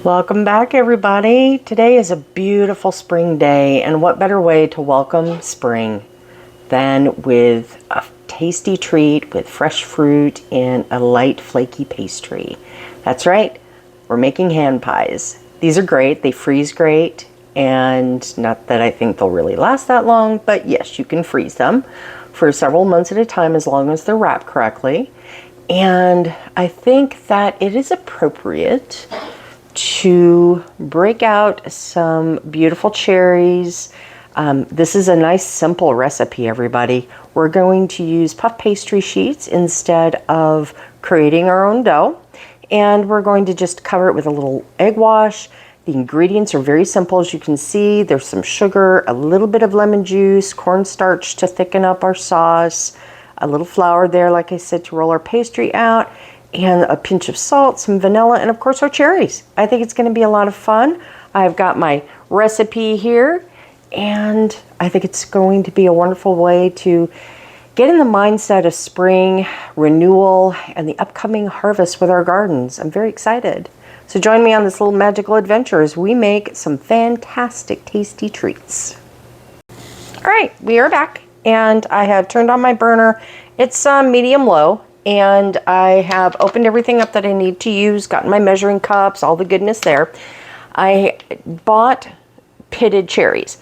Welcome back, everybody. Today is a beautiful spring day, and what better way to welcome spring than with a tasty treat with fresh fruit and a light flaky pastry. That's right, we're making hand pies. These are great, they freeze great, and not that I think they'll really last that long, but yes, you can freeze them for several months at a time as long as they're wrapped correctly. And I think that it is appropriate to break out some beautiful cherries. This is a nice simple recipe, everybody. We're going to use puff pastry sheets instead of creating our own dough. And we're going to just cover it with a little egg wash. The ingredients are very simple, as you can see. There's some sugar, a little bit of lemon juice, cornstarch to thicken up our sauce, a little flour there, like I said, to roll our pastry out, and a pinch of salt, some vanilla, and of course our cherries. I think it's going to be a lot of fun. I've got my recipe here, and I think it's going to be a wonderful way to get in the mindset of spring, renewal, and the upcoming harvest with our gardens. I'm very excited. So join me on this little magical adventure as we make some fantastic, tasty treats. All right, we are back, and I have turned on my burner. It's medium-low. And I have opened everything up that I need to use, gotten my measuring cups, all the goodness there. I bought pitted cherries.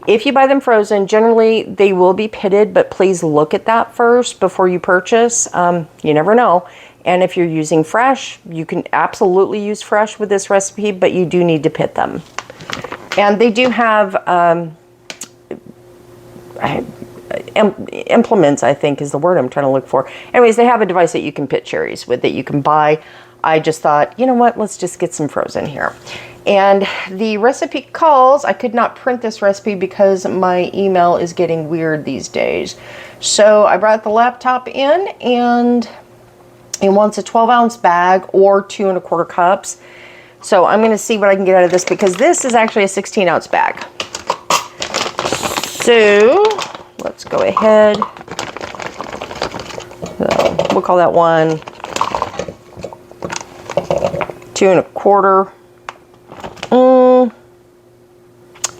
If you buy them frozen, generally they will be pitted, but please look at that first before you purchase. You never know. And if you're using fresh, you can absolutely use fresh with this recipe, but you do need to pit them. And they do have implements, I think is the word I'm trying to look for. Anyways, they have a device that you can pit cherries with that you can buy. I just thought, you know what, let's just get some frozen here. And the recipe calls, I could not print this recipe because my email is getting weird these days. So I brought the laptop in, and it wants a 12-ounce bag or 2 1/4 cups. So I'm going to see what I can get out of this, because this is actually a 16-ounce bag. So let's go ahead. So we'll call that 1, 2 1/4.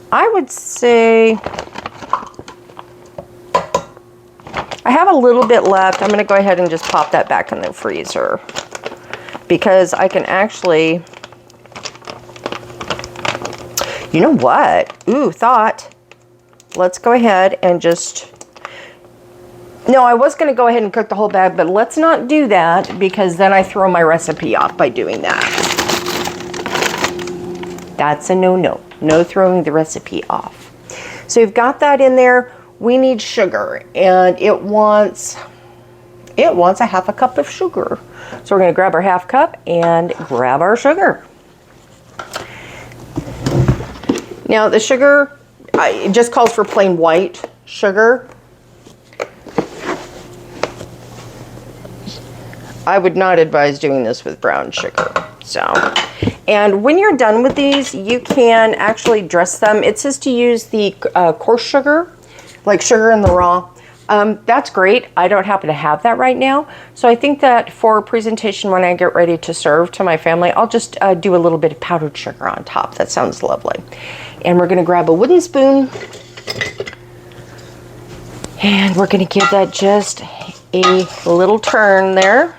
I would say I have a little bit left. I'm going to go ahead and just pop that back in the freezer, because I can actually, you know what? Ooh, thought. Let's go ahead and just, no, I was going to go ahead and cook the whole bag, but let's not do that, because then I throw my recipe off by doing that. That's a no-no. No throwing the recipe off. So you've got that in there. We need sugar, and it wants a 1/2 cup of sugar. So we're going to grab our 1/2 cup and grab our sugar. Now the sugar, it just calls for plain white sugar. I would not advise doing this with brown sugar. So, and when you're done with these, you can actually dress them. It says to use the coarse sugar, like sugar in the raw. That's great. I don't happen to have that right now. So I think that for presentation, when I get ready to serve to my family, I'll just do a little bit of powdered sugar on top. That sounds lovely. And we're going to grab a wooden spoon, and we're going to give that just a little turn there.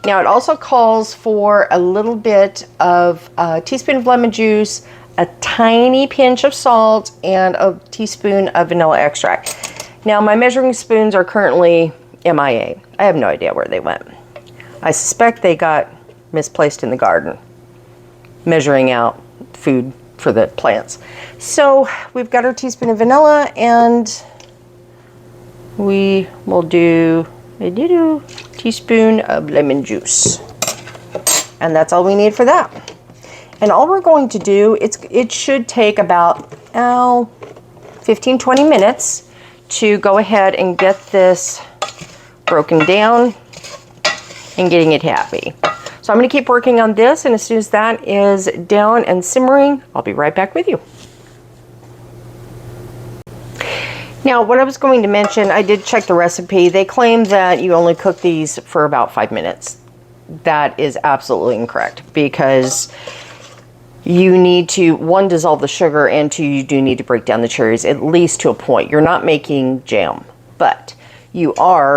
Now it also calls for a little bit of a teaspoon of lemon juice, a tiny pinch of salt, and a teaspoon of vanilla extract. Now my measuring spoons are currently MIA. I have no idea where they went. I suspect they got misplaced in the garden, measuring out food for the plants. So we've got our teaspoon of vanilla, and we will do a little teaspoon of lemon juice. And that's all we need for that. And all we're going to do, it should take about 15-20 minutes to go ahead and get this broken down and getting it happy. So I'm going to keep working on this, and as soon as that is down and simmering, I'll be right back with you. Now, what I was going to mention, I did check the recipe. They claim that you only cook these for about 5 minutes. That is absolutely incorrect, because you need to, one, dissolve the sugar, and two, you do need to break down the cherries, at least to a point. You're not making jam, but you are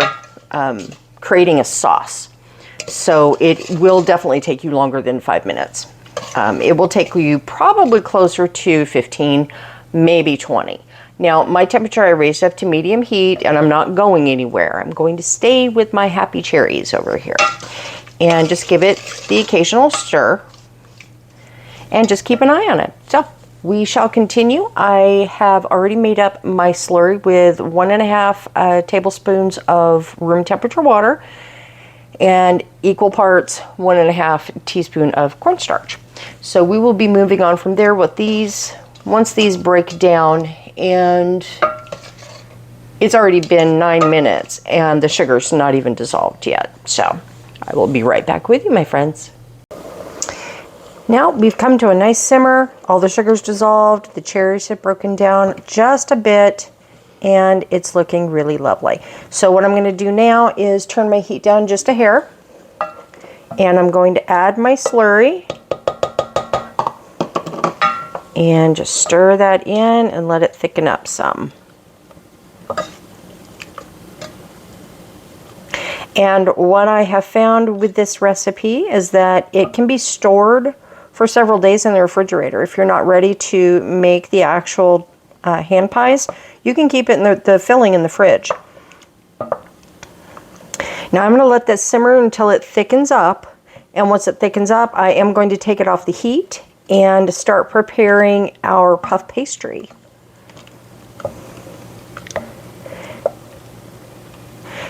creating a sauce. So it will definitely take you longer than 5 minutes. It will take you probably closer to 15, maybe 20. Now, my temperature I raised up to medium heat, and I'm not going anywhere. I'm going to stay with my happy cherries over here. And just give it the occasional stir. And just keep an eye on it. So, we shall continue. I have already made up my slurry with 1.5 tablespoons of room temperature water and equal parts 1.5 teaspoon of cornstarch. So we will be moving on from there with these. Once these break down, and it's already been 9 minutes and the sugar's not even dissolved yet. So I will be right back with you, my friends. Now we've come to a nice simmer. All the sugar's dissolved. The cherries have broken down just a bit, and it's looking really lovely. So what I'm going to do now is turn my heat down just a hair, and I'm going to add my slurry and just stir that in and let it thicken up some. And what I have found with this recipe is that it can be stored for several days in the refrigerator. If you're not ready to make the actual hand pies, you can keep it in the filling in the fridge. Now I'm going to let this simmer until it thickens up, and once it thickens up, I am going to take it off the heat and start preparing our puff pastry.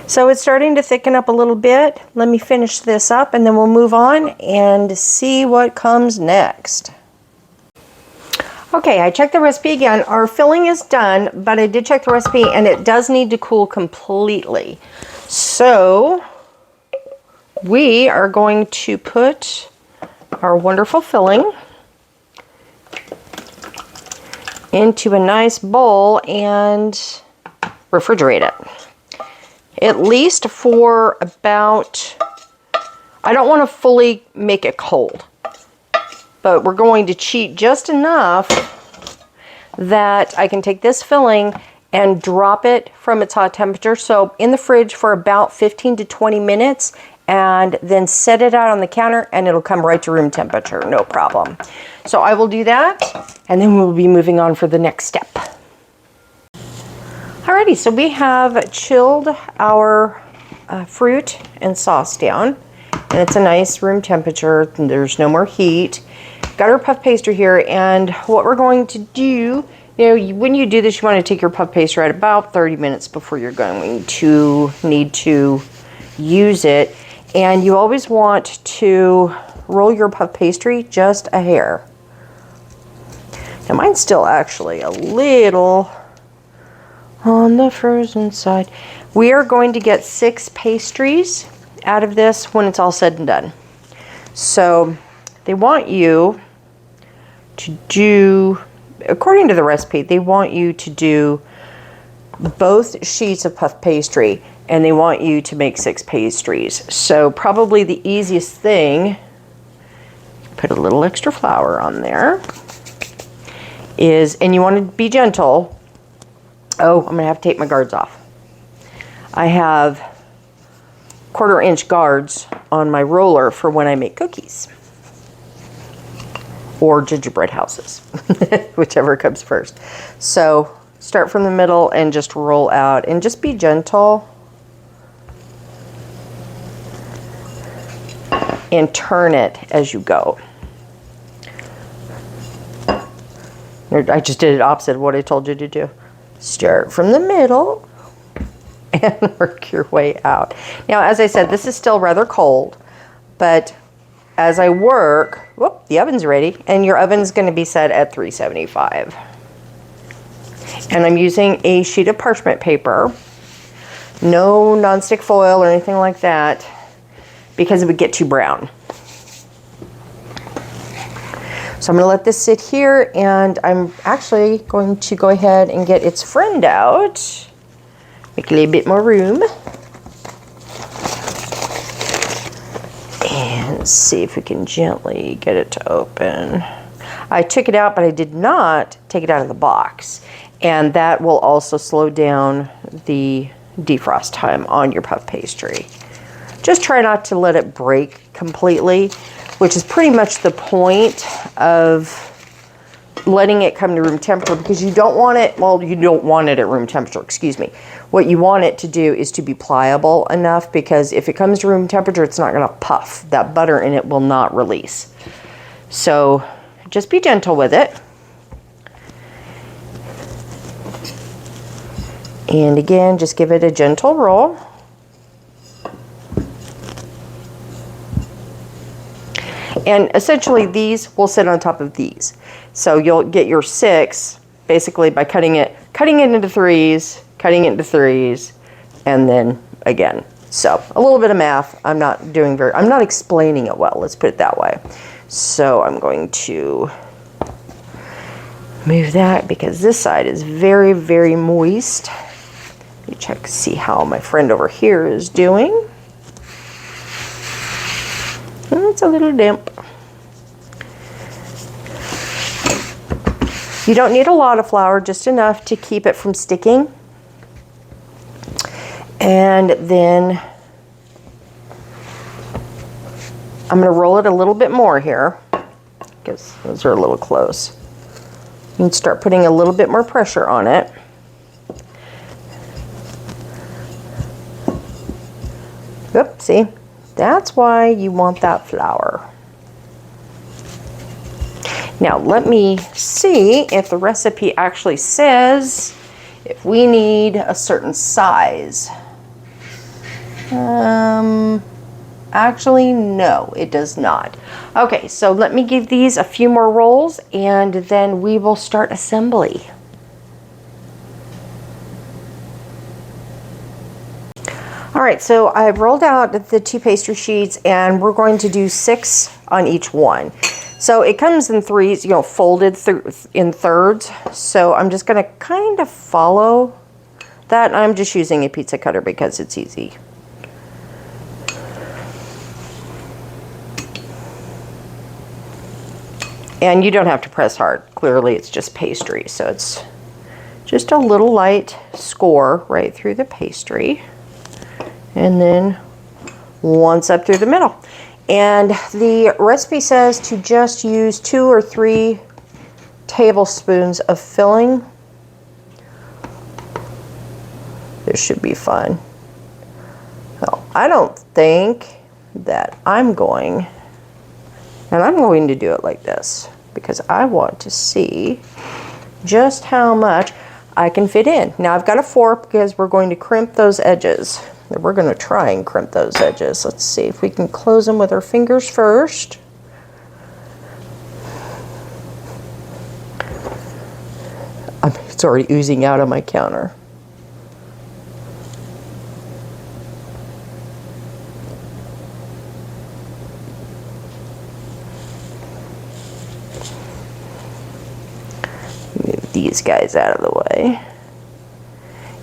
So it's starting to thicken up a little bit. Let me finish this up and then we'll move on and see what comes next. Okay, I checked the recipe again. Our filling is done, but I did check the recipe and it does need to cool completely. So we are going to put our wonderful filling into a nice bowl and refrigerate it. At least for about, I don't want to fully make it cold, but we're going to cheat just enough that I can take this filling and drop it from its hot temperature. So in the fridge for about 15 to 20 minutes, and then set it out on the counter and it'll come right to room temperature, no problem. So I will do that, and then we'll be moving on for the next step. Alrighty, so we have chilled our fruit and sauce down, and it's a nice room temperature, and there's no more heat. Got our puff pastry here, and what we're going to do, when you do this, you want to take your puff pastry at about 30 minutes before you're going to need to use it, and you always want to roll your puff pastry just a hair. Now mine's still actually a little on the frozen side. We are going to get 6 pastries out of this when it's all said and done. So they want you to do, according to the recipe, they want you to do both sheets of puff pastry, and they want you to make 6 pastries. So probably the easiest thing, put a little extra flour on there, is, and you want to be gentle. Oh, I'm going to have to take my guards off. I have 1/4 inch guards on my roller for when I make cookies. Or gingerbread houses, whichever comes first. So start from the middle and just roll out and just be gentle. And turn it as you go. I just did it opposite of what I told you to do. Start from the middle and work your way out. Now, as I said, this is still rather cold, but as I work, whoop, the oven's ready, and your oven's going to be set at 375. And I'm using a sheet of parchment paper, no nonstick foil or anything like that, because it would get too brown. So I'm going to let this sit here, and I'm actually going to go ahead and get its friend out. Make a little bit more room. And see if we can gently get it to open. I took it out, but I did not take it out of the box. And that will also slow down the defrost time on your puff pastry. Just try not to let it break completely, which is pretty much the point of letting it come to room temperature, because you don't want it, well, you don't want it at room temperature, excuse me. What you want it to do is to be pliable enough, because if it comes to room temperature, it's not going to puff. That butter in it will not release. So just be gentle with it. And again, just give it a gentle roll. And essentially these will sit on top of these. So you'll get your 6 basically by cutting it into threes, and then again. So a little bit of math. I'm not explaining it well, let's put it that way. So I'm going to move that because this side is very, very moist. Let me check, see how my friend over here is doing. It's a little damp. You don't need a lot of flour, just enough to keep it from sticking. And then I'm going to roll it a little bit more here because those are a little close. You can start putting a little bit more pressure on it. Oop, see? That's why you want that flour. Now let me see if the recipe actually says if we need a certain size. Actually, no, it does not. Okay, so let me give these a few more rolls and then we will start assembly. All right, so I've rolled out the 2 pastry sheets and we're going to do 6 on each one. So it comes in threes, you know, folded in thirds. So I'm just going to kind of follow that. I'm just using a pizza cutter because it's easy. And you don't have to press hard. Clearly, it's just pastry. So it's just a little light score right through the pastry. And then once up through the middle. And the recipe says to just use 2 or 3 tablespoons of filling. This should be fun. Well, I don't think that I'm going to do it like this because I want to see just how much I can fit in. Now I've got a fork because we're going to crimp those edges. We're going to try and crimp those edges. Let's see if we can close them with our fingers first. It's already oozing out on my counter. Move these guys out of the way.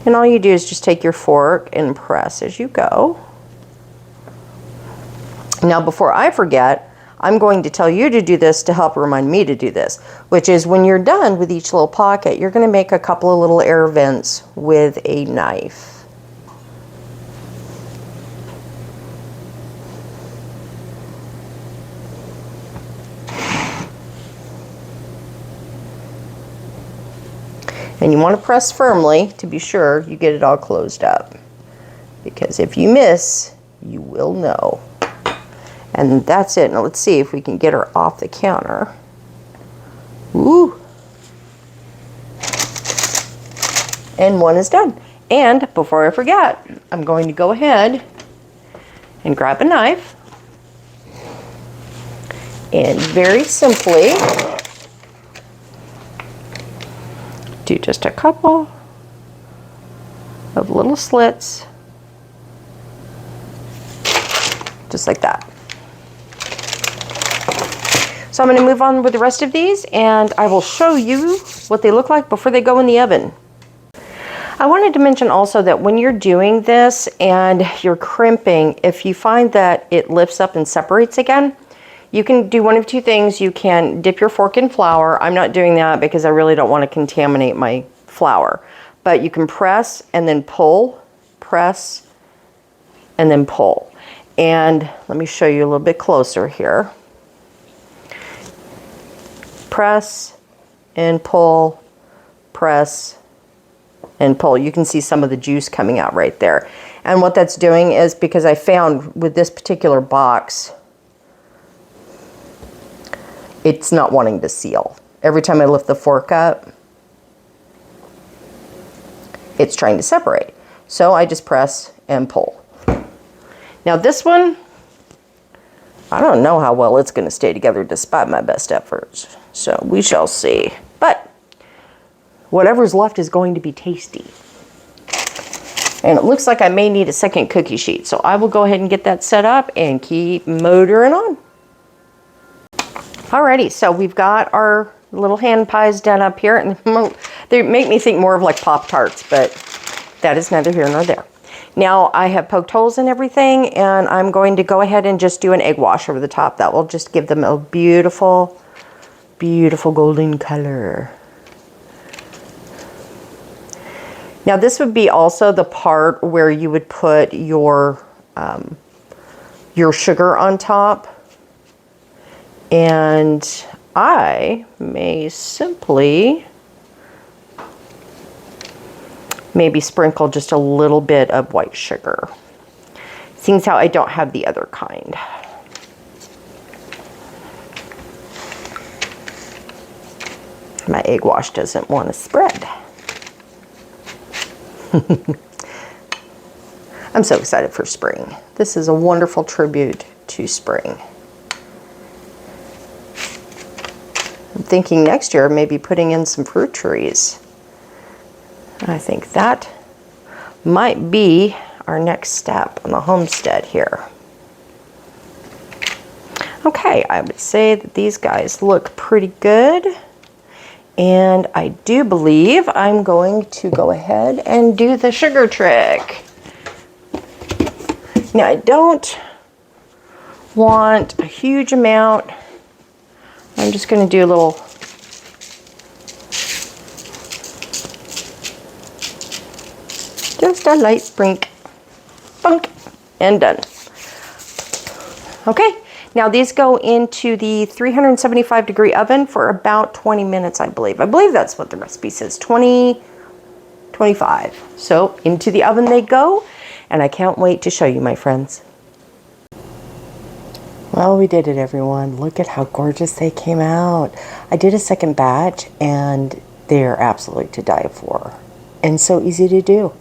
And all you do is just take your fork and press as you go. Now, before I forget, I'm going to tell you to do this to help remind me to do this, which is when you're done with each little pocket, you're going to make a couple of little air vents with a knife. And you want to press firmly to be sure you get it all closed up. Because if you miss, you will know. And that's it. Now let's see if we can get her off the counter. Ooh. And one is done. And before I forget, I'm going to go ahead and grab a knife. And very simply do just a couple of little slits, just like that. So I'm going to move on with the rest of these and I will show you what they look like before they go in the oven. I wanted to mention also that when you're doing this and you're crimping, if you find that it lifts up and separates again, You can do one of two things. You can dip your fork in flour. I'm not doing that because I really don't want to contaminate my flour. But you can press and then pull, press and then pull. And let me show you a little bit closer here. Press and pull, press and pull. You can see some of the juice coming out right there. And what that's doing is, because I found with this particular box, it's not wanting to seal. Every time I lift the fork up, it's trying to separate. So I just press and pull. Now this one, I don't know how well it's going to stay together despite my best efforts. So we shall see. But whatever's left is going to be tasty. And it looks like I may need a second cookie sheet. So I will go ahead and get that set up and keep motoring on. Alrighty, so we've got our little hand pies done up here, and they make me think more of like Pop-Tarts, but that is neither here nor there. Now I have poked holes in everything, and I'm going to go ahead and just do an egg wash over the top. That will just give them a beautiful, beautiful golden color. Now this would be also the part where you would put your sugar on top. And I may simply maybe sprinkle just a little bit of white sugar. Seeing as how I don't have the other kind. My egg wash doesn't want to spread. I'm so excited for spring. This is a wonderful tribute to spring. I'm thinking next year maybe putting in some fruit trees. I think that might be our next step on the homestead here. Okay, I would say that these guys look pretty good. And I do believe I'm going to go ahead and do the sugar trick. Now I don't want a huge amount. I'm just going to do a little just a light sprink, bunk, and done. Okay, now these go into the 375 degree oven for about 20 minutes, I believe. I believe that's what the recipe says, 25. So into the oven they go, and I can't wait to show you, my friends. Well, we did it, everyone. Look at how gorgeous they came out. I did a second batch, and they're absolutely to die for. And so easy to do.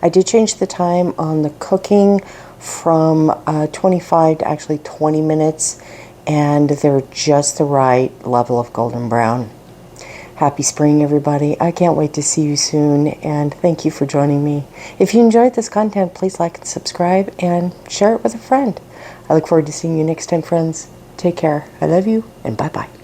I did change the time on the cooking from 25 to actually 20 minutes, and they're just the right level of golden brown. Happy spring, everybody. I can't wait to see you soon, and thank you for joining me. If you enjoyed this content, please like and subscribe and share it with a friend. I look forward to seeing you next time, friends. Take care. I love you, and bye-bye.